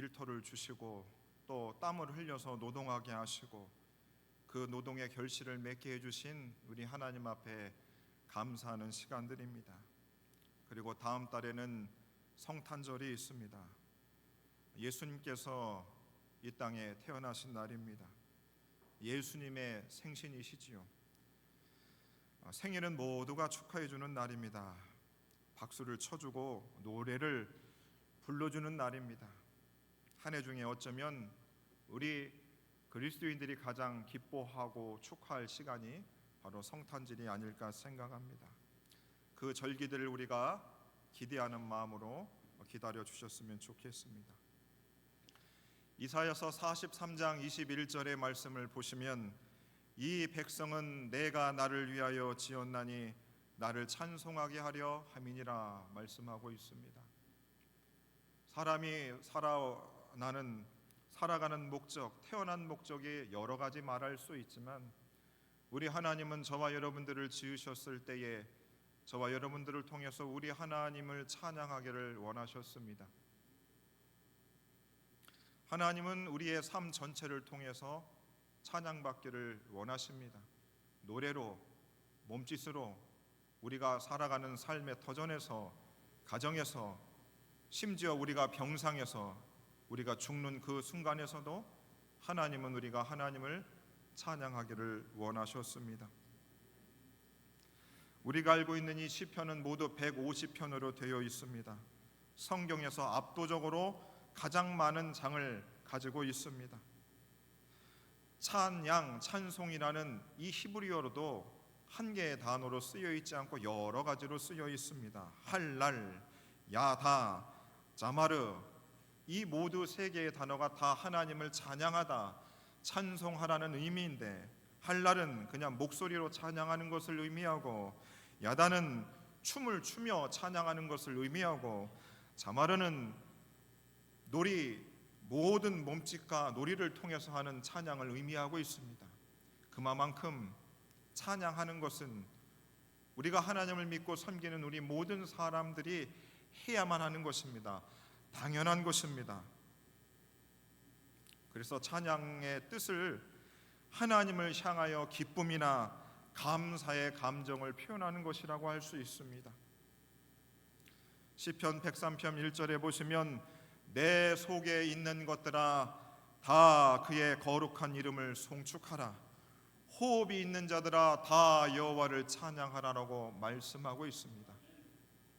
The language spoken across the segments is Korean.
일터를 주시고 또 땀을 흘려서 노동하게 하시고 그 노동의 결실을 맺게 해주신 우리 하나님 앞에 감사하는 시간들입니다. 그리고 다음 달에는 성탄절이 있습니다. 예수님께서 이 땅에 태어나신 날입니다. 예수님의 생신이시지요. 생일은 모두가 축하해 주는 날입니다. 박수를 쳐주고 노래를 불러주는 날입니다. 한 해 중에 어쩌면 우리 그리스도인들이 가장 기뻐하고 축하할 시간이 바로 성탄절이 아닐까 생각합니다. 그 절기들을 우리가 기대하는 마음으로 기다려 주셨으면 좋겠습니다. 이사야서 43장 21절의 말씀을 보시면 이 백성은 내가 나를 위하여 지었나니 나를 찬송하게 하려 함이니라 말씀하고 있습니다. 사람이 살아가는 목적, 태어난 목적이 여러 가지 말할 수 있지만 우리 하나님은 저와 여러분들을 지으셨을 때에 저와 여러분들을 통해서 우리 하나님을 찬양하기를 원하셨습니다. 하나님은 우리의 삶 전체를 통해서 찬양받기를 원하십니다. 노래로, 몸짓으로 우리가 살아가는 삶의 터전에서, 가정에서, 심지어 우리가 병상에서, 우리가 죽는 그 순간에서도 하나님은 우리가 하나님을 찬양하기를 원하셨습니다. 우리가 알고 있는 이 시편은 모두 150편으로 되어 있습니다. 성경에서 압도적으로 가장 많은 장을 가지고 있습니다. 찬양, 찬송이라는 이 히브리어로도 한 개의 단어로 쓰여 있지 않고 여러 가지로 쓰여 있습니다. 할랄, 야다, 자마르, 이 모두 세 개의 단어가 다 하나님을 찬양하다, 찬송하라는 의미인데, 할랄은 그냥 목소리로 찬양하는 것을 의미하고, 야다는 춤을 추며 찬양하는 것을 의미하고, 자마르는 모든 몸짓과 놀이를 통해서 하는 찬양을 의미하고 있습니다. 그만큼 찬양하는 것은 우리가 하나님을 믿고 섬기는 우리 모든 사람들이 해야만 하는 것입니다. 당연한 것입니다. 그래서 찬양의 뜻을 하나님을 향하여 기쁨이나 감사의 감정을 표현하는 것이라고 할 수 있습니다. 시편 103편 1절에 보시면 내 속에 있는 것들아 다 그의 거룩한 이름을 송축하라, 호흡이 있는 자들아 다 여호와를 찬양하라라고 말씀하고 있습니다.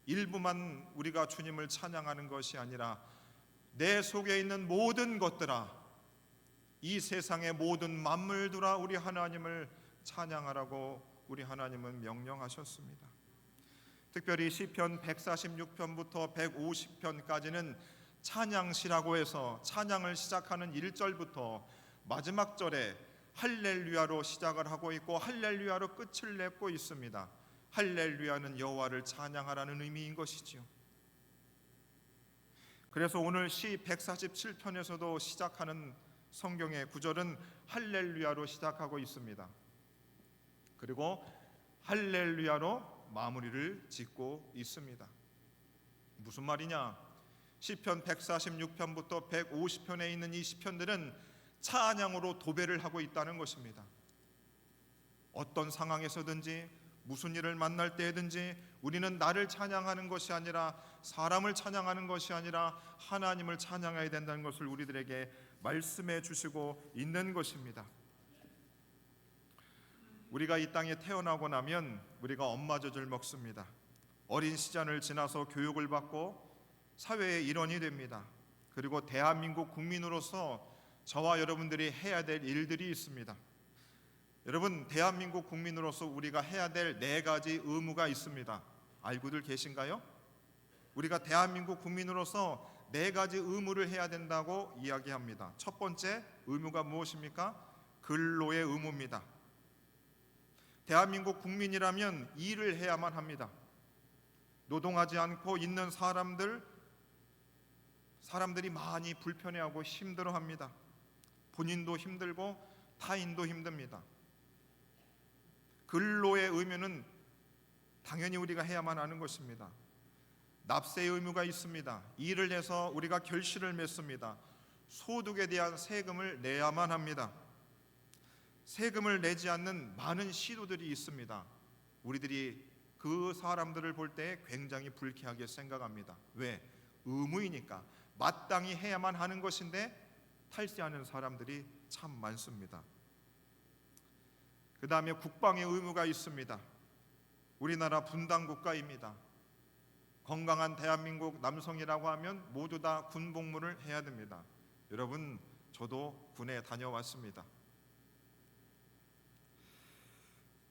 일부만 우리가 주님을 찬양하는 것이 아니라 내 속에 있는 모든 것들아, 이 세상의 모든 만물들아 우리 하나님을 찬양하라고 우리 하나님은 명령하셨습니다. 특별히 시편 146편부터 150편까지는 찬양시라고 해서 찬양을 시작하는 1절부터 마지막 절에 할렐루야로 시작을 하고 있고 할렐루야로 끝을 맺고 있습니다. 할렐루야는 여호와를 찬양하라는 의미인 것이지요. 그래서 오늘 시 147편에서도 시작하는 성경의 구절은 할렐루야로 시작하고 있습니다. 그리고 할렐루야로 마무리를 짓고 있습니다. 무슨 말이냐? 시편 146편부터 150편에 있는 이 시편들은 찬양으로 도배를 하고 있다는 것입니다. 어떤 상황에서든지 무슨 일을 만날 때든지 우리는 나를 찬양하는 것이 아니라 사람을 찬양하는 것이 아니라 하나님을 찬양해야 된다는 것을 우리들에게 말씀해 주시고 있는 것입니다. 우리가 이 땅에 태어나고 나면 우리가 엄마 젖을 먹습니다. 어린 시절을 지나서 교육을 받고 사회의 일원이 됩니다. 그리고 대한민국 국민으로서 저와 여러분들이 해야 될 일들이 있습니다. 여러분, 대한민국 국민으로서 우리가 해야 될 4가지 의무가 있습니다. 알고들 계신가요? 우리가 대한민국 국민으로서 4가지 의무를 해야 된다고 이야기합니다. 첫 번째 의무가 무엇입니까? 근로의 의무입니다. 대한민국 국민이라면 일을 해야만 합니다. 노동하지 않고 있는 사람들이 많이 불편해하고 힘들어합니다. 본인도 힘들고 타인도 힘듭니다. 근로의 의무는 당연히 우리가 해야만 하는 것입니다. 납세의 의무가 있습니다. 일을 해서 우리가 결실을 맺습니다. 소득에 대한 세금을 내야만 합니다. 세금을 내지 않는 많은 시도들이 있습니다. 우리들이 그 사람들을 볼 때 굉장히 불쾌하게 생각합니다. 왜? 의무이니까, 마땅히 해야만 하는 것인데 탈세하는 사람들이 참 많습니다. 그 다음에 국방의 의무가 있습니다. 우리나라 분단 국가입니다. 건강한 대한민국 남성이라고 하면 모두 다 군복무를 해야 됩니다. 여러분, 저도 군에 다녀왔습니다.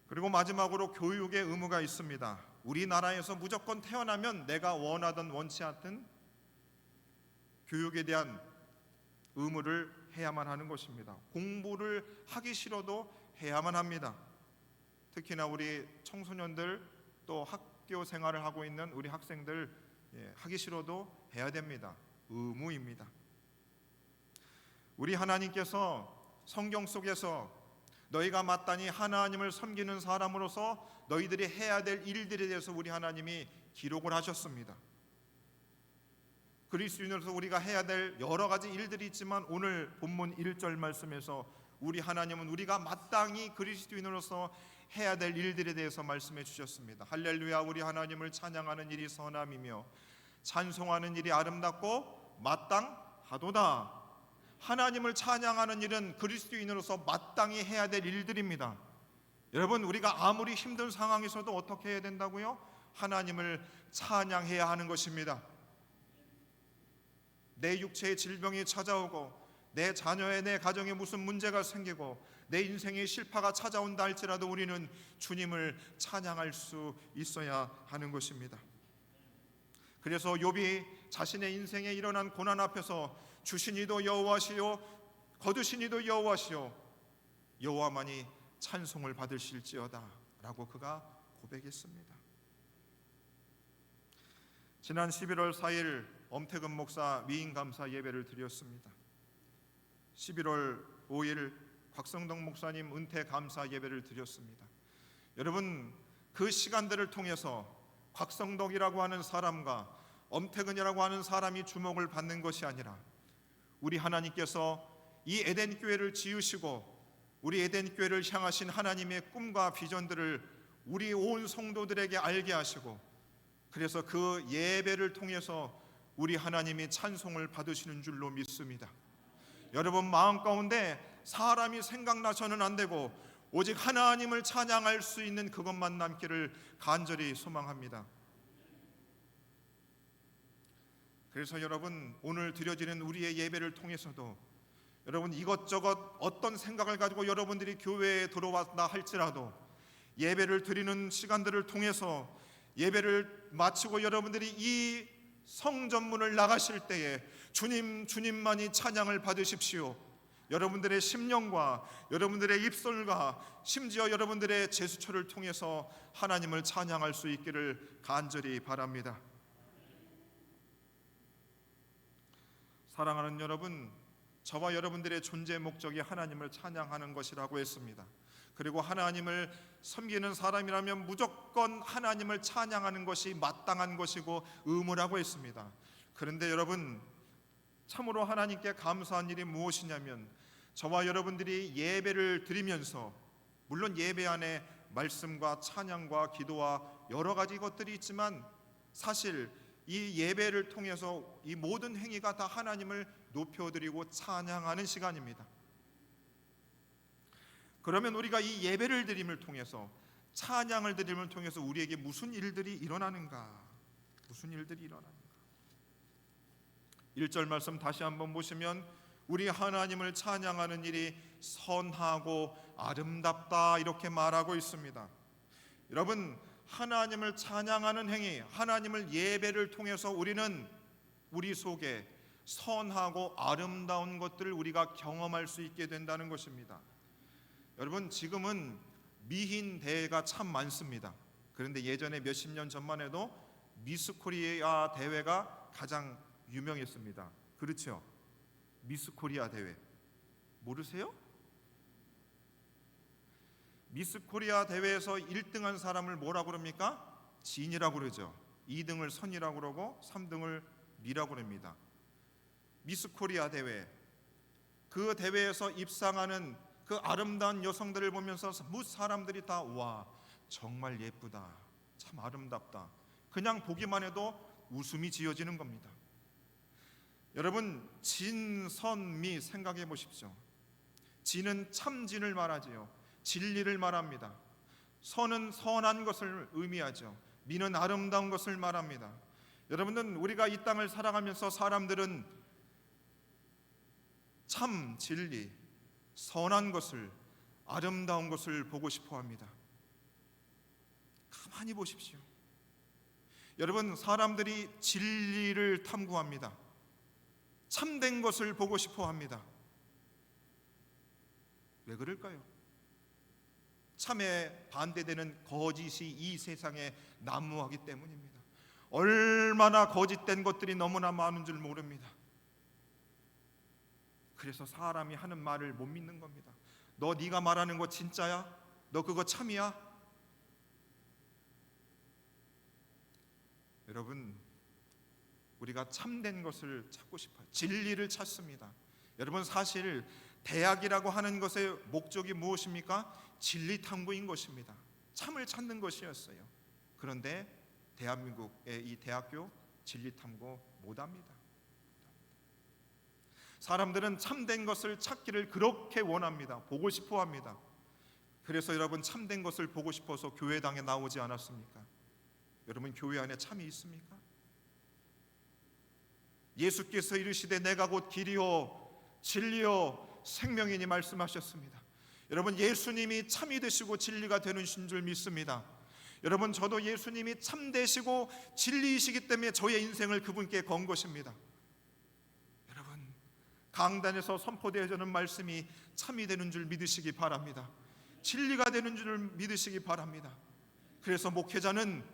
그리고 마지막으로 교육의 의무가 있습니다. 우리나라에서 무조건 태어나면 내가 원하든 원치 않든 교육에 대한 의무를 해야만 하는 것입니다. 공부를 하기 싫어도 해야만 합니다. 특히나 우리 청소년들, 또 학교 생활을 하고 있는 우리 학생들, 하기 싫어도 해야 됩니다. 의무입니다. 우리 하나님께서 성경 속에서 너희가 마땅히 하나님을 섬기는 사람으로서 너희들이 해야 될 일들에 대해서 우리 하나님이 기록을 하셨습니다. 그리스도인으로서 우리가 해야 될 여러 가지 일들이 있지만 오늘 본문 1절 말씀에서 우리 하나님은 우리가 마땅히 그리스도인으로서 해야 될 일들에 대해서 말씀해 주셨습니다. 할렐루야. 우리 하나님을 찬양하는 일이 선함이며 찬송하는 일이 아름답고 마땅하도다. 하나님을 찬양하는 일은 그리스도인으로서 마땅히 해야 될 일들입니다. 여러분, 우리가 아무리 힘든 상황에서도 어떻게 해야 된다고요? 하나님을 찬양해야 하는 것입니다. 내 육체의 질병이 찾아오고 내 자녀의, 내 가정에 무슨 문제가 생기고 내 인생의 실파가 찾아온다 할지라도 우리는 주님을 찬양할 수 있어야 하는 것입니다. 그래서 욥이 자신의 인생에 일어난 고난 앞에서 주시니도 여호와시요 거두시니도 여호와시요 여호와만이 찬송을 받으실지어다 라고 그가 고백했습니다. 지난 11월 4일 엄태근 목사 미인감사 예배를 드렸습니다. 11월 5일 곽성덕 목사님 은퇴 감사 예배를 드렸습니다. 여러분, 그 시간들을 통해서 곽성덕이라고 하는 사람과 엄태근이라고 하는 사람이 주목을 받는 것이 아니라 우리 하나님께서 이 에덴 교회를 지으시고 우리 에덴 교회를 향하신 하나님의 꿈과 비전들을 우리 온 성도들에게 알게 하시고, 그래서 그 예배를 통해서 우리 하나님이 찬송을 받으시는 줄로 믿습니다. 여러분, 마음 가운데 사람이 생각나서는 안 되고 오직 하나님을 찬양할 수 있는 그것만 남기를 간절히 소망합니다. 그래서 여러분, 오늘 드려지는 우리의 예배를 통해서도 여러분, 이것저것 어떤 생각을 가지고 여러분들이 교회에 들어왔다 할지라도 예배를 드리는 시간들을 통해서 예배를 마치고 여러분들이 이 성전문을 나가실 때에 주님, 주님만이 찬양을 받으십시오. 여러분들의 심령과 여러분들의 입술과 심지어 여러분들의 제스처를 통해서 하나님을 찬양할 수 있기를 간절히 바랍니다. 사랑하는 여러분, 저와 여러분들의 존재 목적이 하나님을 찬양하는 것이라고 했습니다. 그리고 하나님을 섬기는 사람이라면 무조건 하나님을 찬양하는 것이 마땅한 것이고 의무라고 했습니다. 그런데 여러분, 참으로 하나님께 감사한 일이 무엇이냐면 저와 여러분들이 예배를 드리면서, 물론 예배 안에 말씀과 찬양과 기도와 여러 가지 것들이 있지만 사실 이 예배를 통해서 이 모든 행위가 다 하나님을 높여드리고 찬양하는 시간입니다. 그러면 우리가 이 예배를 드림을 통해서, 찬양을 드림을 통해서 우리에게 무슨 일들이 일어나는가? 무슨 일들이 일어나는가? 1절 말씀 다시 한번 보시면 우리 하나님을 찬양하는 일이 선하고 아름답다 이렇게 말하고 있습니다. 여러분, 하나님을 찬양하는 행위, 하나님을 예배를 통해서 우리는 우리 속에 선하고 아름다운 것들을 우리가 경험할 수 있게 된다는 것입니다. 여러분, 지금은 미인 대회가 참 많습니다. 그런데 예전에 몇십 년 전만 해도 미스 코리아 대회가 가장 유명했습니다. 그렇죠? 미스 코리아 대회 모르세요? 미스 코리아 대회에서 1등한 사람을 뭐라고 그럽니까? 진이라고 그러죠. 2등을 선이라고 그러고 3등을 미라고 그럽니다. 미스 코리아 대회, 그 대회에서 입상하는 그 아름다운 여성들을 보면서 사람들이 다 와, 정말 예쁘다, 참 아름답다, 그냥 보기만 해도 웃음이 지어지는 겁니다. 여러분, 진선미 생각해 보십시오. 진은 참진을 말하지요. 진리를 말합니다. 선은 선한 것을 의미하죠. 미는 아름다운 것을 말합니다. 여러분은 우리가 이 땅을 살아가면서 사람들은 참 진리, 선한 것을, 아름다운 것을 보고 싶어 합니다. 가만히 보십시오. 여러분, 사람들이 진리를 탐구합니다. 참된 것을 보고 싶어 합니다. 왜 그럴까요? 참에 반대되는 거짓이 이 세상에 난무하기 때문입니다. 얼마나 거짓된 것들이 너무나 많은 줄 모릅니다. 그래서 사람이 하는 말을 못 믿는 겁니다. 너 네가 말하는 거 진짜야? 너 그거 참이야? 여러분, 우리가 참된 것을 찾고 싶어요. 진리를 찾습니다. 여러분, 사실 대학이라고 하는 것의 목적이 무엇입니까? 진리 탐구인 것입니다. 참을 찾는 것이었어요. 그런데 대한민국의 이 대학교 진리 탐구 못합니다. 사람들은 참된 것을 찾기를 그렇게 원합니다. 보고 싶어 합니다. 그래서 여러분, 참된 것을 보고 싶어서 교회당에 나오지 않았습니까? 여러분, 교회 안에 참이 있습니까? 예수께서 이르시되 내가 곧 길이요 진리요 생명이니 말씀하셨습니다. 여러분, 예수님이 참이 되시고 진리가 되시는 줄 믿습니다. 여러분, 저도 예수님이 참 되시고 진리이시기 때문에 저의 인생을 그분께 건 것입니다. 여러분, 강단에서 선포되어지는 말씀이 참이 되는 줄 믿으시기 바랍니다. 진리가 되는 줄 믿으시기 바랍니다. 그래서 목회자는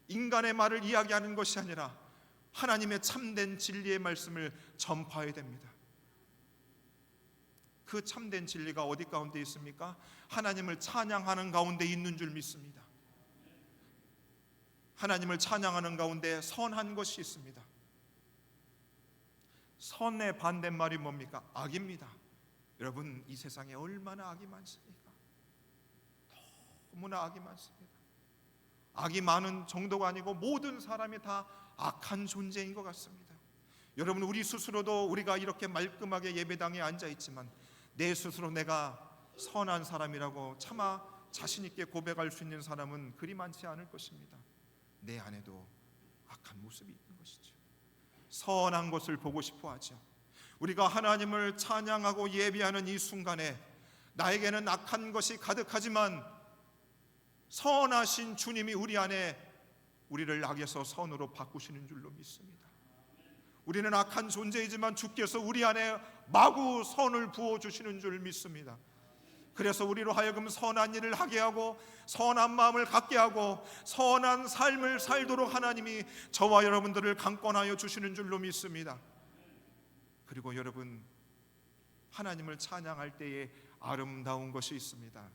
인간의 말을 이야기하는 것이 아니라 하나님의 참된 진리의 말씀을 전파해야 됩니다. 그 참된 진리가 어디 가운데 있습니까? 하나님을 찬양하는 가운데 있는 줄 믿습니다. 하나님을 찬양하는 가운데 선한 것이 있습니다. 선의 반대말이 뭡니까? 악입니다. 여러분, 이 세상에 얼마나 악이 많습니까? 너무나 악이 많습니다. 악이 많은 정도가 아니고 모든 사람이 다 악한 존재인 것 같습니다. 여러분, 우리 스스로도 우리가 이렇게 말끔하게 예배당에 앉아 있지만 내 스스로 내가 선한 사람이라고 차마 자신 있게 고백할 수 있는 사람은 그리 많지 않을 것입니다. 내 안에도 악한 모습이 있는 것이죠. 선한 것을 보고 싶어 하죠. 우리가 하나님을 찬양하고 예배하는 이 순간에 나에게는 악한 것이 가득하지만 선하신 주님이 우리 안에 우리를 악에서 선으로 바꾸시는 줄로 믿습니다. 우리는 악한 존재이지만 주께서 우리 안에 마구 선을 부어주시는 줄 믿습니다. 그래서 우리로 하여금 선한 일을 하게 하고 선한 마음을 갖게 하고 선한 삶을 살도록 하나님이 저와 여러분들을 강권하여 주시는 줄로 믿습니다. 그리고 여러분, 하나님을 찬양할 때에 아름다운 것이 있습니다.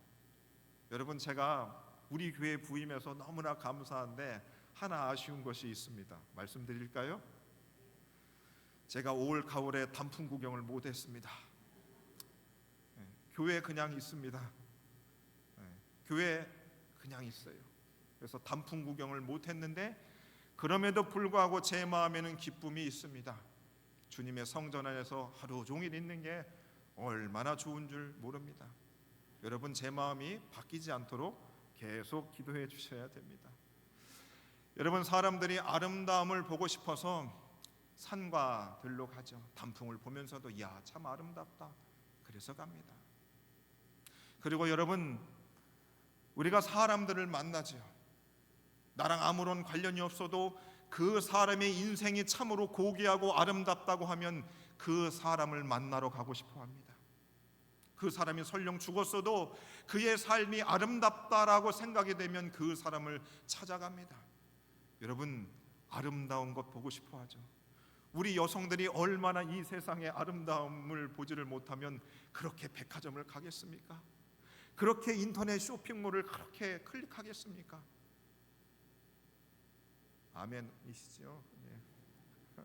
여러분, 제가 우리 교회 부임해서 너무나 감사한데 하나 아쉬운 것이 있습니다. 말씀드릴까요? 제가 5월 가을에 단풍 구경을 못했습니다. 교회 그냥 있습니다. 교회 그냥 있어요. 그래서 단풍 구경을 못했는데 그럼에도 불구하고 제 마음에는 기쁨이 있습니다. 주님의 성전 안에서 하루 종일 있는 게 얼마나 좋은 줄 모릅니다. 여러분, 제 마음이 바뀌지 않도록 계속 기도해 주셔야 됩니다. 여러분, 사람들이 아름다움을 보고 싶어서 산과 들로 가죠. 단풍을 보면서도 야, 참 아름답다. 그래서 갑니다. 그리고 여러분, 우리가 사람들을 만나죠. 나랑 아무런 관련이 없어도 그 사람의 인생이 참으로 고귀하고 아름답다고 하면 그 사람을 만나러 가고 싶어 합니다. 그 사람이 설령 죽었어도 그의 삶이 아름답다라고 생각이 되면 그 사람을 찾아갑니다. 여러분, 아름다운 것 보고 싶어 하죠. 우리 여성들이 얼마나 이 세상의 아름다움을 보지를 못하면 그렇게 백화점을 가겠습니까? 그렇게 인터넷 쇼핑몰을 그렇게 클릭하겠습니까? 아멘이시죠? 네.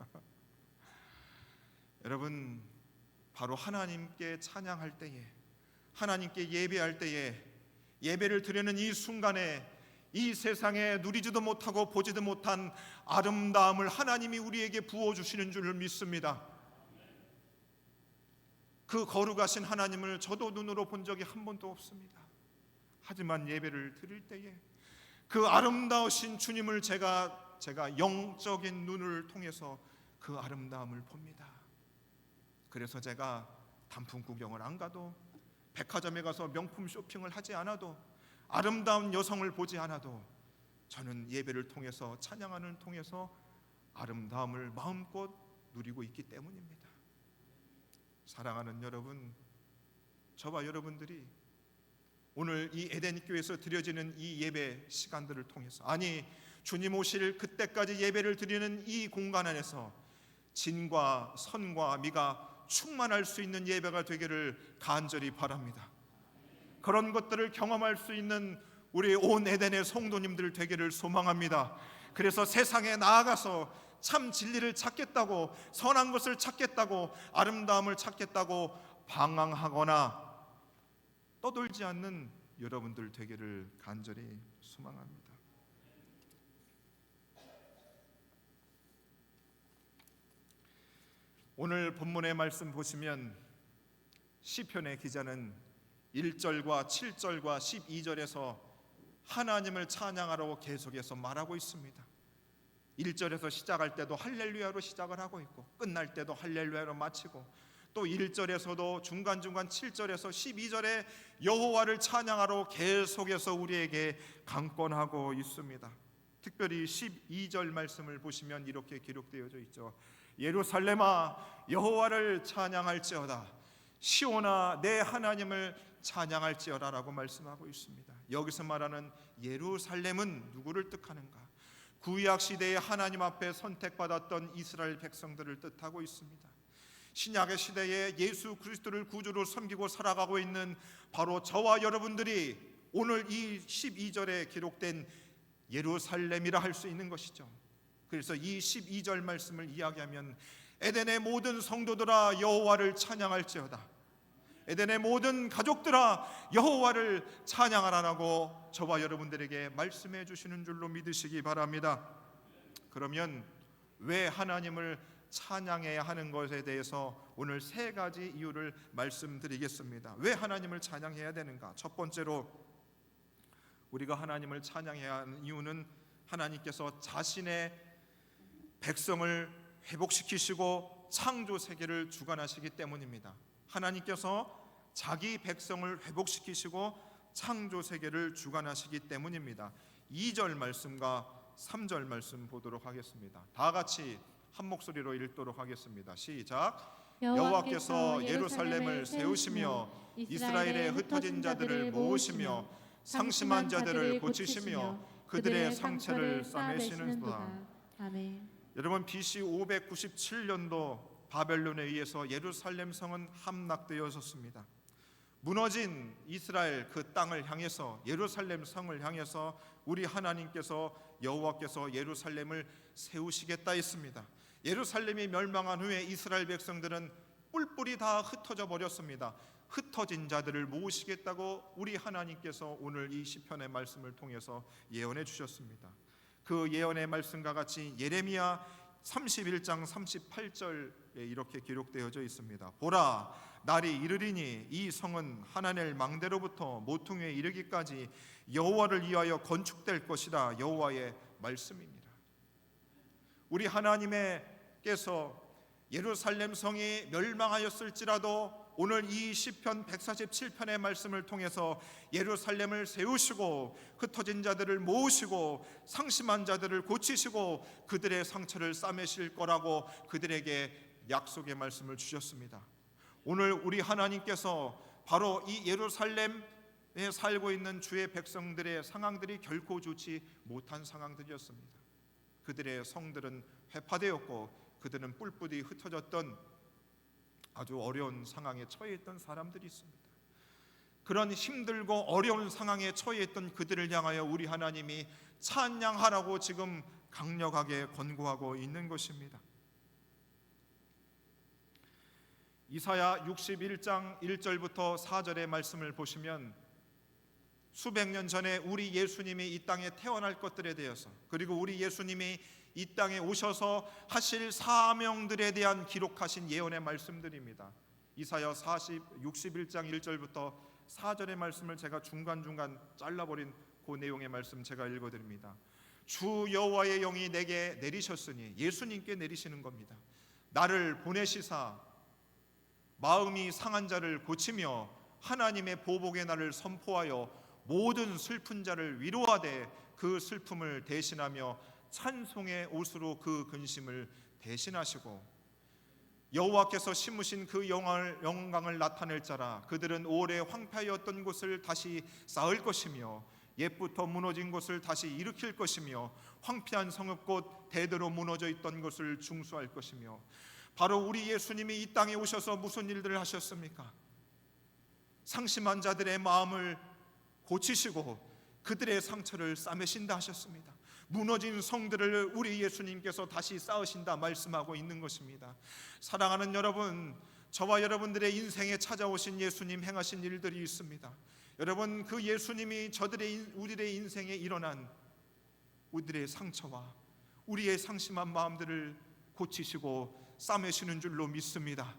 여러분, 바로 하나님께 찬양할 때에, 하나님께 예배할 때에, 예배를 드리는 이 순간에 이 세상에 누리지도 못하고 보지도 못한 아름다움을 하나님이 우리에게 부어주시는 줄을 믿습니다. 그 거룩하신 하나님을 저도 눈으로 본 적이 한 번도 없습니다. 하지만 예배를 드릴 때에 그 아름다우신 주님을 제가 영적인 눈을 통해서 그 아름다움을 봅니다. 그래서 제가 단풍 구경을 안 가도, 백화점에 가서 명품 쇼핑을 하지 않아도, 아름다운 여성을 보지 않아도 저는 예배를 통해서, 찬양하는 통해서 아름다움을 마음껏 누리고 있기 때문입니다. 사랑하는 여러분, 저와 여러분들이 오늘 이 에덴 교회에서 드려지는 이 예배 시간들을 통해서, 아니 주님 오실 그때까지 예배를 드리는 이 공간 안에서 진과 선과 미가 충만할 수 있는 예배가 되기를 간절히 바랍니다. 그런 것들을 경험할 수 있는 우리 온 에덴의 성도님들 되기를 소망합니다. 그래서 세상에 나아가서 참 진리를 찾겠다고, 선한 것을 찾겠다고, 아름다움을 찾겠다고 방황하거나 떠돌지 않는 여러분들 되기를 간절히 소망합니다. 오늘 본문의 말씀 보시면 시편의 기자는 1절과 7절과 12절에서 하나님을 찬양하라고 계속해서 말하고 있습니다. 1절에서 시작할 때도 할렐루야로 시작을 하고 있고, 끝날 때도 할렐루야로 마치고, 또 1절에서도 중간중간 7절에서 12절에 여호와를 찬양하러 계속해서 우리에게 강권하고 있습니다. 특별히 12절 말씀을 보시면 이렇게 기록되어져 있죠. 예루살렘아 여호와를 찬양할지어다, 시온아 내 하나님을 찬양할지어다 라고 말씀하고 있습니다. 여기서 말하는 예루살렘은 누구를 뜻하는가? 구약 시대에 하나님 앞에 선택받았던 이스라엘 백성들을 뜻하고 있습니다. 신약의 시대에 예수 그리스도를 구주로 섬기고 살아가고 있는 바로 저와 여러분들이 오늘 이 12절에 기록된 예루살렘이라 할 수 있는 것이죠. 그래서 이 12절 말씀을 이야기하면 에덴의 모든 성도들아 여호와를 찬양할지어다, 에덴의 모든 가족들아 여호와를 찬양하라라고 저와 여러분들에게 말씀해 주시는 줄로 믿으시기 바랍니다. 그러면 왜 하나님을 찬양해야 하는 것에 대해서 오늘 세 가지 이유를 말씀드리겠습니다. 왜 하나님을 찬양해야 되는가? 첫 번째로 우리가 하나님을 찬양해야 하는 이유는 하나님께서 자신의 백성을 회복시키시고 창조 세계를 주관하시기 때문입니다. 하나님께서 자기 백성을 회복시키시고 창조 세계를 주관하시기 때문입니다. 2절 말씀과 3절 말씀 보도록 하겠습니다. 다 같이 한 목소리로 읽도록 하겠습니다. 시작. 여호와께서 예루살렘을 세우시며 이스라엘의 흩어진 자들을 모으시며 상심한 자들을 고치시며 그들의 상처를 싸매시는도다. 아멘. 여러분, BC 597년도 바벨론에 의해서 예루살렘 성은 함락되었습니다. 무너진 이스라엘 그 땅을 향해서, 예루살렘 성을 향해서 우리 하나님께서, 여호와께서 예루살렘을 세우시겠다 했습니다. 예루살렘이 멸망한 후에 이스라엘 백성들은 뿔뿔이 다 흩어져 버렸습니다. 흩어진 자들을 모으시겠다고 우리 하나님께서 오늘 이 시편의 말씀을 통해서 예언해 주셨습니다. 그 예언의 말씀과 같이 예레미야 31장 38절에 이렇게 기록되어져 있습니다. 보라, 날이 이르리니 이 성은 하나넬 망대로부터 모퉁이에 이르기까지 여호와를 위하여 건축될 것이다. 여호와의 말씀입니다. 우리 하나님께서 예루살렘 성이 멸망하였을지라도 오늘 이 시편 147편의 말씀을 통해서 예루살렘을 세우시고 흩어진 자들을 모으시고 상심한 자들을 고치시고 그들의 상처를 싸매실 거라고 그들에게 약속의 말씀을 주셨습니다. 오늘 우리 하나님께서 바로 이 예루살렘에 살고 있는 주의 백성들의 상황들이 결코 좋지 못한 상황들이었습니다. 그들의 성들은 회파되었고 그들은 뿔뿔이 흩어졌던 아주 어려운 상황에 처해 있던 사람들이 있습니다. 그런 힘들고 어려운 상황에 처해 있던 그들을 향하여 우리 하나님이 찬양하라고 지금 강력하게 권고하고 있는 것입니다. 이사야 61장 1절부터 4절의 말씀을 보시면 수백 년 전에 우리 예수님이 이 땅에 태어날 것들에 대해서, 그리고 우리 예수님이 이 땅에 오셔서 하실 사명들에 대한 기록하신 예언의 말씀들입니다. 이사야 61장 1절부터 4절의 말씀을 제가 중간중간 잘라버린 그 내용의 말씀 제가 읽어드립니다. 주 여호와의 영이 내게 내리셨으니, 예수님께 내리시는 겁니다. 나를 보내시사 마음이 상한 자를 고치며 하나님의 보복의 날을 선포하여 모든 슬픈 자를 위로하되 그 슬픔을 대신하며 찬송의 옷으로 그 근심을 대신하시고, 여호와께서 심으신 그 영광을 나타낼 자라. 그들은 오래 황폐하였던 곳을 다시 쌓을 것이며 옛부터 무너진 곳을 다시 일으킬 것이며 황폐한 성읍 곧 대대로 무너져 있던 것을 중수할 것이며. 바로 우리 예수님이 이 땅에 오셔서 무슨 일들을 하셨습니까? 상심한 자들의 마음을 고치시고 그들의 상처를 싸매신다 하셨습니다. 무너진 성들을 우리 예수님께서 다시 쌓으신다 말씀하고 있는 것입니다. 사랑하는 여러분, 저와 여러분들의 인생에 찾아오신 예수님 행하신 일들이 있습니다. 여러분, 그 예수님이 우리의 인생에 일어난 우리들의 상처와 우리의 상심한 마음들을 고치시고 싸매시는 줄로 믿습니다.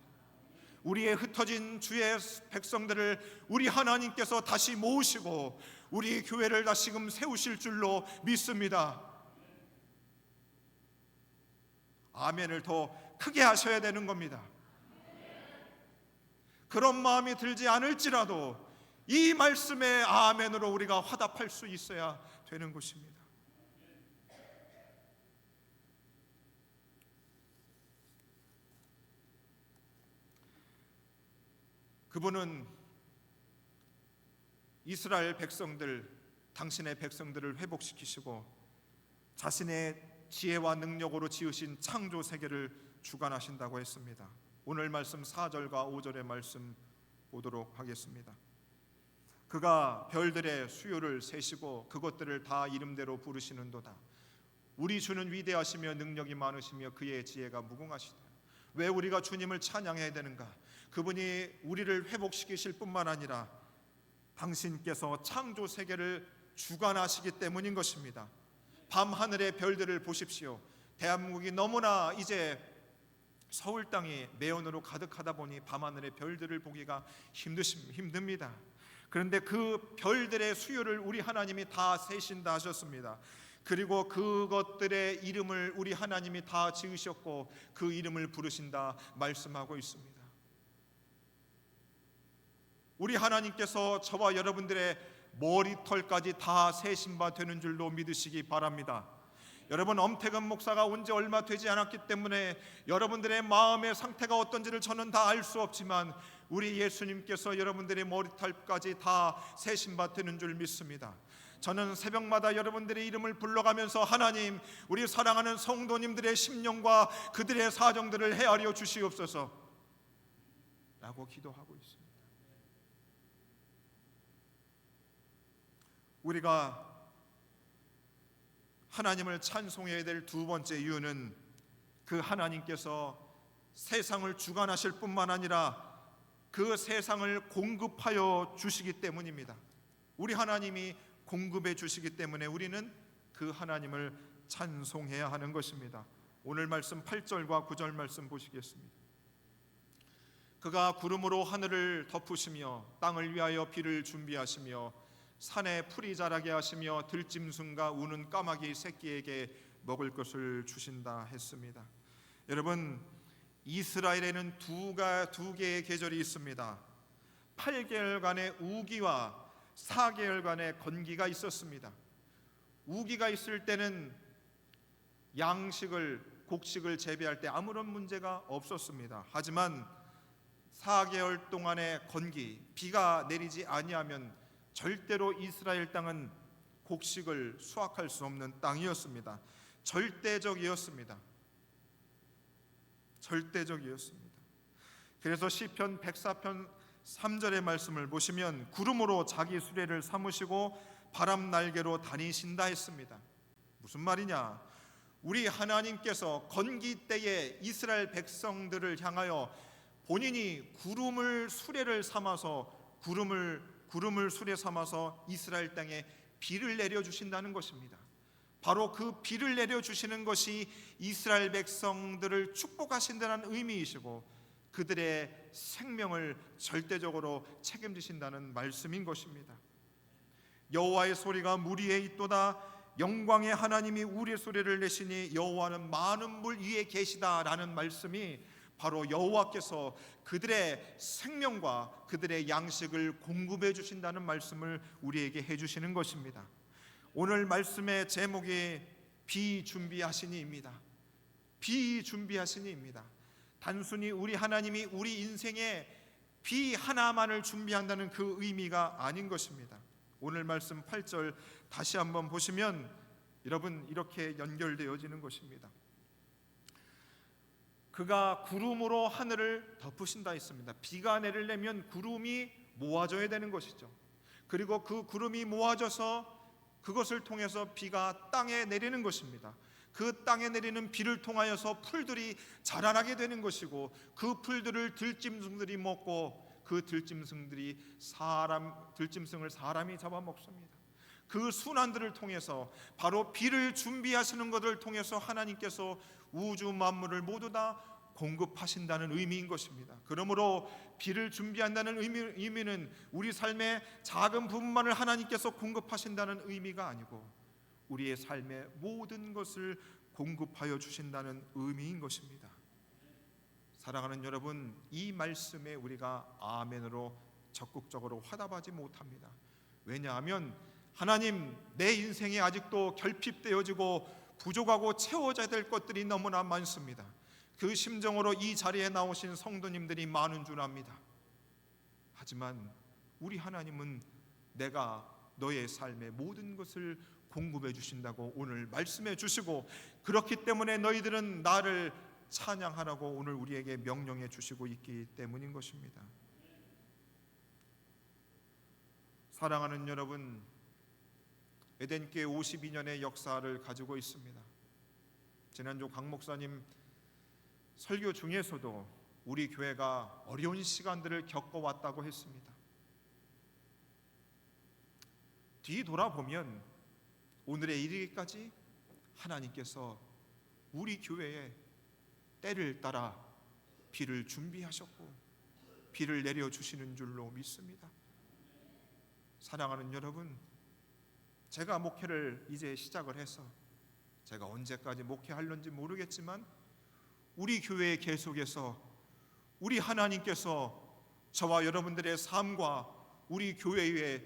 우리의 흩어진 주의 백성들을 우리 하나님께서 다시 모으시고 우리 교회를 다시금 세우실 줄로 믿습니다. 아멘을 더 크게 하셔야 되는 겁니다. 그런 마음이 들지 않을지라도 이 말씀의 아멘으로 우리가 화답할 수 있어야 되는 것입니다. 그분은 이스라엘 백성들, 당신의 백성들을 회복시키시고 자신의 지혜와 능력으로 지으신 창조 세계를 주관하신다고 했습니다. 오늘 말씀 4절과 5절의 말씀 보도록 하겠습니다. 그가 별들의 수요를 세시고 그것들을 다 이름대로 부르시는도다. 우리 주는 위대하시며 능력이 많으시며 그의 지혜가 무궁하시다. 왜 우리가 주님을 찬양해야 되는가? 그분이 우리를 회복시키실 뿐만 아니라 당신께서 창조 세계를 주관하시기 때문인 것입니다. 밤하늘의 별들을 보십시오. 대한민국이 너무나 이제 서울 땅이 매연으로 가득하다 보니 밤하늘의 별들을 보기가 힘듭니다. 그런데 그 별들의 수요를 우리 하나님이 다 세신다 하셨습니다. 그리고 그것들의 이름을 우리 하나님이 다 지으셨고 그 이름을 부르신다 말씀하고 있습니다. 우리 하나님께서 저와 여러분들의 머리털까지 다 세신 바 되는 줄로 믿으시기 바랍니다. 여러분, 엄태근 목사가 온 지 얼마 되지 않았기 때문에 여러분들의 마음의 상태가 어떤지를 저는 다 알 수 없지만 우리 예수님께서 여러분들의 머리털까지 다 세신 바 되는 줄 믿습니다. 저는 새벽마다 여러분들의 이름을 불러가면서 하나님, 우리 사랑하는 성도님들의 심령과 그들의 사정들을 헤아려 주시옵소서 라고 기도하고 있습니다. 우리가 하나님을 찬송해야 될 두 번째 이유는 그 하나님께서 세상을 주관하실 뿐만 아니라 그 세상을 공급하여 주시기 때문입니다. 우리 하나님이 공급해 주시기 때문에 우리는 그 하나님을 찬송해야 하는 것입니다. 오늘 말씀 8절과 9절 말씀 보시겠습니다. 그가 구름으로 하늘을 덮으시며 땅을 위하여 비를 준비하시며 산에 풀이 자라게 하시며 들짐승과 우는 까마귀 새끼에게 먹을 것을 주신다 했습니다. 여러분, 이스라엘에는 두 개의 계절이 있습니다. 8개월간의 우기와 4개월간의 건기가 있었습니다. 우기가 있을 때는 곡식을 재배할 때 아무런 문제가 없었습니다. 하지만 4개월 동안의 건기, 비가 내리지 아니하면 절대로 이스라엘 땅은 곡식을 수확할 수 없는 땅이었습니다. 절대적이었습니다. 그래서 시편 104편 3절의 말씀을 보시면 구름으로 자기 수레를 삼으시고 바람 날개로 다니신다 했습니다. 무슨 말이냐? 우리 하나님께서 건기 때에 이스라엘 백성들을 향하여 본인이 구름을 수레를 삼아서 구름을 수레 삼아서 이스라엘 땅에 비를 내려 주신다는 것입니다. 바로 그 비를 내려 주시는 것이 이스라엘 백성들을 축복하신다는 의미이시고 그들의 생명을 절대적으로 책임지신다는 말씀인 것입니다. 여호와의 소리가 물 위에 있도다. 영광의 하나님이 우리의 소리를 내시니 여호와는 많은 물 위에 계시다라는 말씀이 바로 여호와께서 그들의 생명과 그들의 양식을 공급해 주신다는 말씀을 우리에게 해 주시는 것입니다. 오늘 말씀의 제목이 비준비하시니입니다. 비준비하시니입니다. 단순히 우리 하나님이 우리 인생에 비 하나만을 준비한다는 그 의미가 아닌 것입니다. 오늘 말씀 8절 다시 한번 보시면 여러분 이렇게 연결되어지는 것입니다. 그가 구름으로 하늘을 덮으신다 했습니다. 비가 내리려면 구름이 모아져야 되는 것이죠. 그리고 그 구름이 모아져서 그것을 통해서 비가 땅에 내리는 것입니다. 그 땅에 내리는 비를 통하여서 풀들이 자라나게 되는 것이고 그 풀들을 들짐승들이 먹고 그 들짐승을 사람이 잡아먹습니다. 그 순환들을 통해서 바로 비를 준비하시는 것을 통해서 하나님께서 우주 만물을 모두 다 공급하신다는 의미인 것입니다. 그러므로 비를 준비한다는 의미는 우리 삶의 작은 부분만을 하나님께서 공급하신다는 의미가 아니고 우리의 삶의 모든 것을 공급하여 주신다는 의미인 것입니다. 사랑하는 여러분, 이 말씀에 우리가 아멘으로 적극적으로 화답하지 못합니다. 왜냐하면 하나님, 내 인생에 아직도 결핍되어지고 부족하고 채워져야 될 것들이 너무나 많습니다. 그 심정으로 이 자리에 나오신 성도님들이 많은 줄 압니다. 하지만 우리 하나님은 내가 너의 삶의 모든 것을 공급해 주신다고 오늘 말씀해 주시고 그렇기 때문에 너희들은 나를 찬양하라고 오늘 우리에게 명령해 주시고 있기 때문인 것입니다. 사랑하는 여러분, 에덴교회 52년의 역사를 가지고 있습니다. 지난주 강 목사님 설교 중에서도 우리 교회가 어려운 시간들을 겪어왔다고 했습니다. 뒤돌아보면 오늘에 이르기까지 하나님께서 우리 교회에 때를 따라 비를 준비하셨고 비를 내려주시는 줄로 믿습니다. 사랑하는 여러분, 제가 목회를 이제 시작을 해서 제가 언제까지 목회할는지 모르겠지만 우리 교회에 계속해서 우리 하나님께서 저와 여러분들의 삶과 우리 교회에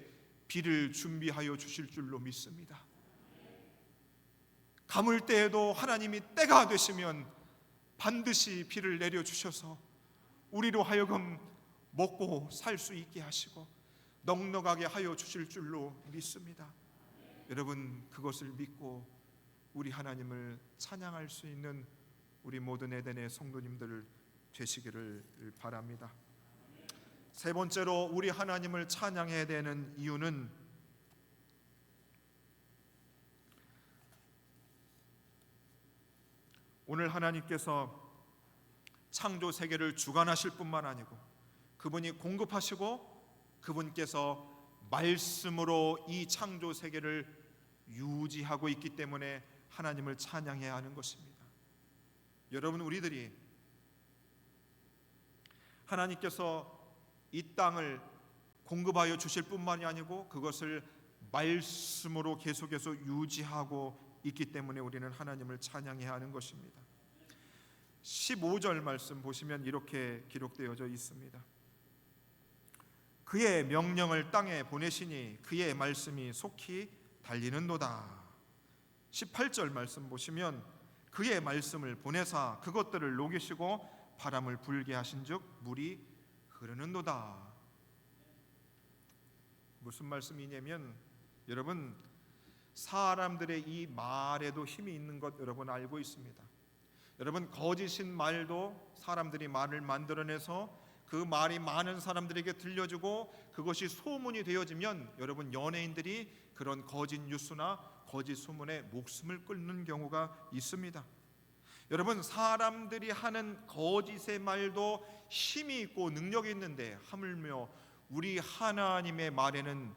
비를 준비하여 주실 줄로 믿습니다. 가물 때에도 하나님이 때가 되시면 반드시 비를 내려주셔서 우리로 하여금 먹고 살 수 있게 하시고 넉넉하게 하여 주실 줄로 믿습니다. 여러분, 그것을 믿고 우리 하나님을 찬양할 수 있는 우리 모든 에덴의 성도님들 되시기를 바랍니다. 세 번째로 우리 하나님을 찬양해야 되는 이유는 오늘 하나님께서 창조 세계를 주관하실 뿐만 아니고 그분이 공급하시고 그분께서 말씀으로 이 창조 세계를 유지하고 있기 때문에 하나님을 찬양해야 하는 것입니다. 여러분, 우리들이 하나님께서 이 땅을 공급하여 주실 뿐만이 아니고 그것을 말씀으로 계속해서 유지하고 있기 때문에 우리는 하나님을 찬양해야 하는 것입니다. 15절 말씀 보시면 이렇게 기록되어져 있습니다. 그의 명령을 땅에 보내시니 그의 말씀이 속히 달리는도다. 18절 말씀 보시면 그의 말씀을 보내사 그것들을 녹이시고 바람을 불게 하신즉 물이 흐르는도다. 무슨 말씀이냐면 여러분, 사람들의 이 말에도 힘이 있는 것 여러분 알고 있습니다. 여러분, 거짓인 말도 사람들이 말을 만들어내서 그 말이 많은 사람들에게 들려주고 그것이 소문이 되어지면 여러분, 연예인들이 그런 거짓 뉴스나 거짓 소문에 목숨을 끊는 경우가 있습니다. 여러분, 사람들이 하는 거짓의 말도 힘이 있고 능력이 있는데 하물며 우리 하나님의 말에는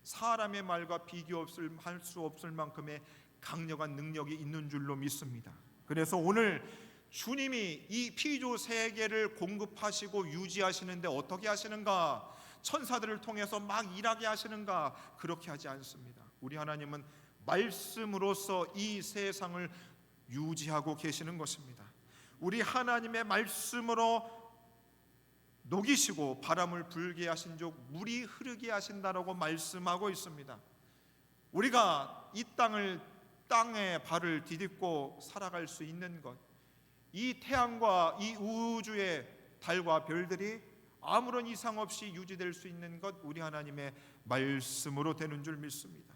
사람의 말과 비교할 수 없을 만큼의 강력한 능력이 있는 줄로 믿습니다. 그래서 오늘 주님이 이 피조 세계를 공급하시고 유지하시는데 어떻게 하시는가? 천사들을 통해서 막 일하게 하시는가? 그렇게 하지 않습니다. 우리 하나님은 말씀으로써 이 세상을 유지하고 계시는 것입니다. 우리 하나님의 말씀으로 녹이시고 바람을 불게 하신 즉 물이 흐르게 하신다라고 말씀하고 있습니다. 우리가 이 땅에 발을 디딛고 살아갈 수 있는 것, 이 태양과 이 우주의 달과 별들이 아무런 이상 없이 유지될 수 있는 것, 우리 하나님의 말씀으로 되는 줄 믿습니다.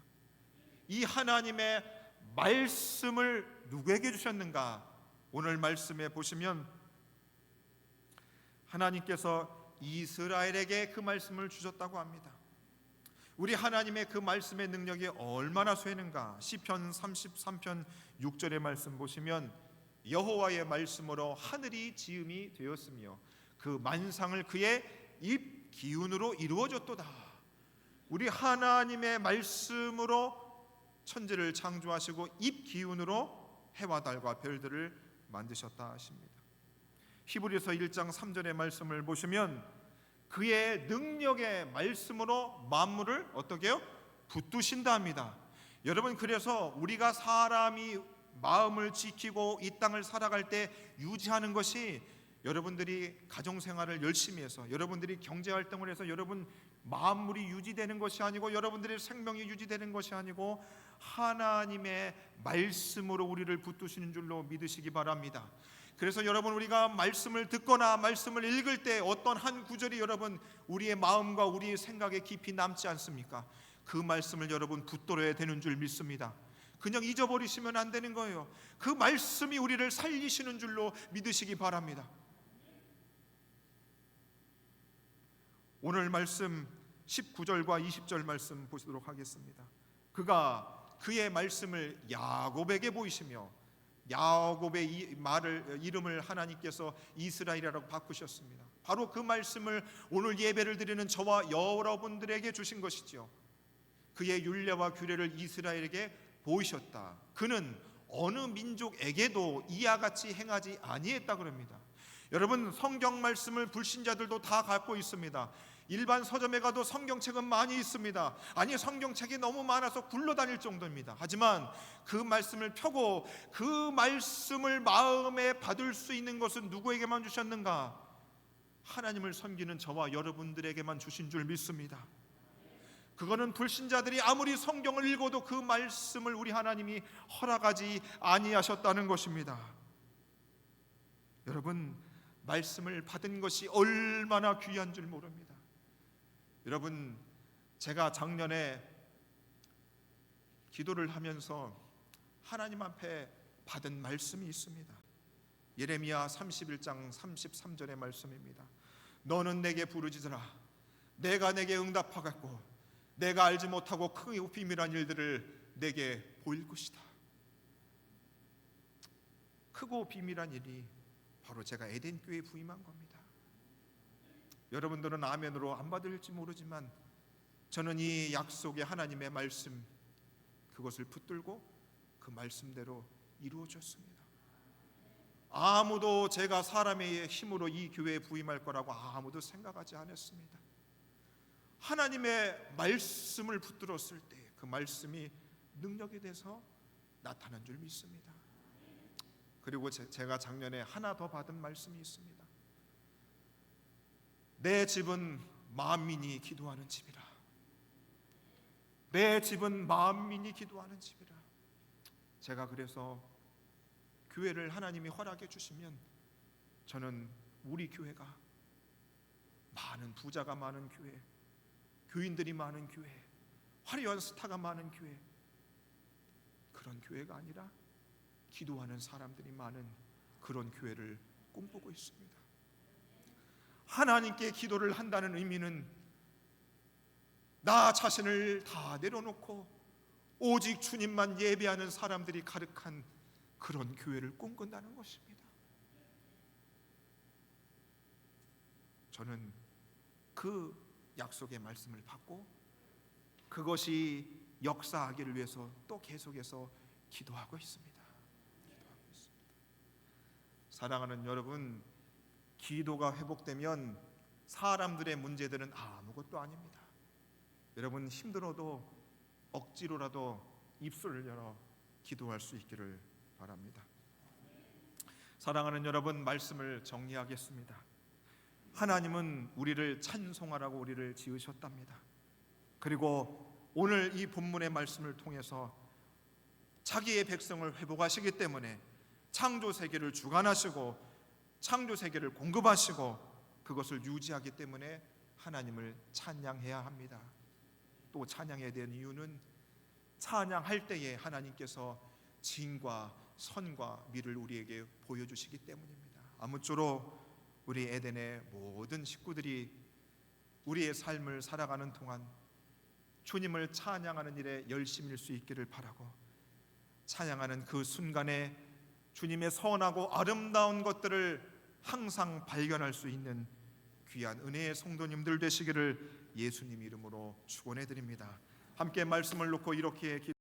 이 하나님의 말씀을 누구에게 주셨는가? 오늘 말씀에 보시면 하나님께서 이스라엘에게 그 말씀을 주셨다고 합니다. 우리 하나님의 그 말씀의 능력이 얼마나 쇠는가? 시편 33편 6절의 말씀 보시면 여호와의 말씀으로 하늘이 지음이 되었으며 그 만상을 그의 입 기운으로 이루어졌도다. 우리 하나님의 말씀으로 천지를 창조하시고 입 기운으로 해와 달과 별들을 만드셨다 하십니다. 히브리서 1장 3절의 말씀을 보시면 그의 능력의 말씀으로 만물을 어떻게 해요? 붙드신다 합니다. 여러분, 그래서 우리가 사람이 마음을 지키고 이 땅을 살아갈 때 유지하는 것이 여러분들이 가정생활을 열심히 해서 여러분들이 경제활동을 해서 여러분 만물이 유지되는 것이 아니고 여러분들의 생명이 유지되는 것이 아니고 하나님의 말씀으로 우리를 붙드시는 줄로 믿으시기 바랍니다. 그래서 여러분, 우리가 말씀을 듣거나 말씀을 읽을 때 어떤 한 구절이 여러분 우리의 마음과 우리의 생각에 깊이 남지 않습니까? 그 말씀을 여러분 붙들어야 되는 줄 믿습니다. 그냥 잊어버리시면 안 되는 거예요. 그 말씀이 우리를 살리시는 줄로 믿으시기 바랍니다. 오늘 말씀 19절과 20절 말씀 보시도록 하겠습니다. 그가 그의 말씀을 야곱에게 보이시며 야곱의 이름을 하나님께서 이스라엘이라고 바꾸셨습니다. 바로 그 말씀을 오늘 예배를 드리는 저와 여러분들에게 주신 것이지요. 그의 율례와 규례를 이스라엘에게 보이셨다. 그는 어느 민족에게도 이와 같이 행하지 아니했다 그럽니다. 여러분, 성경 말씀을 불신자들도 다 갖고 있습니다. 일반 서점에 가도 성경책은 많이 있습니다. 아니, 성경책이 너무 많아서 굴러다닐 정도입니다. 하지만 그 말씀을 펴고 그 말씀을 마음에 받을 수 있는 것은 누구에게만 주셨는가? 하나님을 섬기는 저와 여러분들에게만 주신 줄 믿습니다. 그거는 불신자들이 아무리 성경을 읽어도 그 말씀을 우리 하나님이 허락하지 아니하셨다는 것입니다. 여러분, 말씀을 받은 것이 얼마나 귀한 줄 모릅니다. 여러분, 제가 작년에 기도를 하면서 하나님 앞에 받은 말씀이 있습니다. 예레미야 31장 33절의 말씀입니다. 너는 내게 부르짖으라. 내가 내게 응답하겠고 내가 알지 못하고 크고 비밀한 일들을 내게 보일 것이다. 크고 비밀한 일이 바로 제가 에덴 교회에 부임한 겁니다. 여러분들은 아멘으로 안 받을지 모르지만 저는 이 약속의 하나님의 말씀, 그것을 붙들고 그 말씀대로 이루어졌습니다. 아무도 제가 사람의 힘으로 이 교회에 부임할 거라고 아무도 생각하지 않았습니다. 하나님의 말씀을 붙들었을 때 그 말씀이 능력이 돼서 나타난 줄 믿습니다. 그리고 제가 작년에 하나 더 받은 말씀이 있습니다. 내 집은 만민이 기도하는 집이라. 내 집은 만민이 기도하는 집이라. 제가 그래서 교회를 하나님이 허락해 주시면 저는 우리 교회가 많은 부자가 많은 교회, 교인들이 많은 교회, 화려한 스타가 많은 교회, 그런 교회가 아니라 기도하는 사람들이 많은 그런 교회를 꿈꾸고 있습니다. 하나님께 기도를 한다는 의미는 나 자신을 다 내려놓고 오직 주님만 예배하는 사람들이 가득한 그런 교회를 꿈꾼다는 것입니다. 저는 그 약속의 말씀을 받고 그것이 역사하기를 위해서 또 계속해서 기도하고 있습니다. 사랑하는 여러분, 기도가 회복되면 사람들의 문제들은 아무것도 아닙니다. 여러분, 힘들어도 억지로라도 입술을 열어 기도할 수 있기를 바랍니다. 사랑하는 여러분, 말씀을 정리하겠습니다. 하나님은 우리를 찬송하라고 우리를 지으셨답니다. 그리고 오늘 이 본문의 말씀을 통해서 자기의 백성을 회복하시기 때문에 창조 세계를 주관하시고 창조 세계를 공급하시고 그것을 유지하기 때문에 하나님을 찬양해야 합니다. 또 찬양해야 되는 이유는 찬양할 때에 하나님께서 진과 선과 미를 우리에게 보여주시기 때문입니다. 아무쪼록 우리 에덴의 모든 식구들이 우리의 삶을 살아가는 동안 주님을 찬양하는 일에 열심일 수 있기를 바라고, 찬양하는 그 순간에 주님의 선하고 아름다운 것들을 항상 발견할 수 있는 귀한 은혜의 성도님들 되시기를 예수님 이름으로 축원해 드립니다. 함께 말씀을 놓고 이렇게